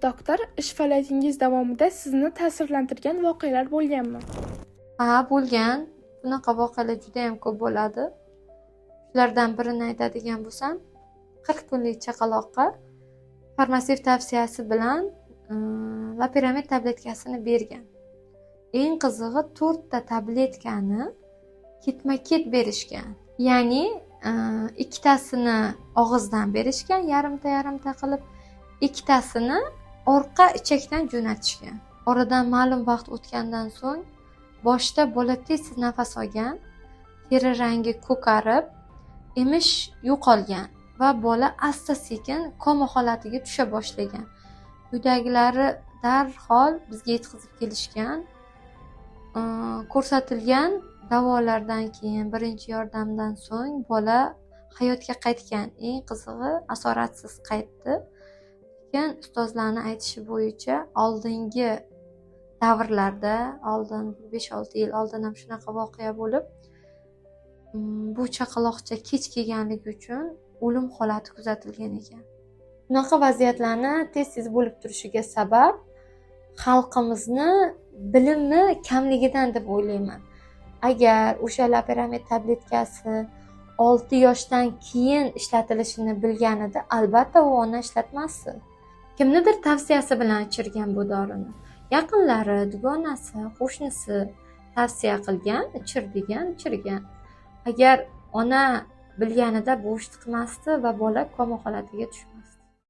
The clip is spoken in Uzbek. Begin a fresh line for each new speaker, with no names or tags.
Doktor, ish faoliyatingiz davomida sizni ta'sirlantirgan voqealar bo'lganmi?
Bo'lgan. Bunaqa voqealar juda ham ko'p bo'ladi. Shulardan birini aytadigan bo'lsam, 40 kunlik chaqaloqqa farmatsevt tavsiyasi bilan loperamid tabletkasini bergan. Eng qizig'i 4 ta tabletkani ketma-ket berishgan. Ya'ni ikkitasini og'izdan berishgan, yarimta qilib, ikkitasini orqa ichakdan jo'natishgan. Oradan ma'lum vaqt o'tgandan so'ng boshda bola tez nafas olgan, teri rangi ko'karib, emish yo'qolgan va bola asta-sekin koma holatiga tusha boshlagan. Uydagilari darhol bizga yetkazib kelishgan. Ko'rsatilgan davolardan keyin, birinchi yordamdan so'ng bola hayotga qaytgan. Eng qizig'i, asoratsiz qaytdi. Lekin ustozlarning aytishi bo'yicha oldingi davrlarda, oldin 5-6 yil oldin ham shunaqa voqea bo'lib, bu chaqaloqcha kech kelganligi uchun o'lim holati kuzatilgan ekan. Bunaqa vaziyatlarni tez bo'lib turishiga sabab xalqimizni bilimi kamligidan deb o'ylayman. Agar o'sha loperamid tabletkasi 6 yoshdan keyin ishlatilishini bilganida, albatta u ona ishlatmasdi. Kimnidir tavsiyasi bilan ichirgan bu dorini. Yaqinlari, dugonasi, qo'shnisi tavsiya qilgan, ichir degan, ichirgan. Agar ona bilganida bo'sh chiqmasdi va bola koma holatiga tushib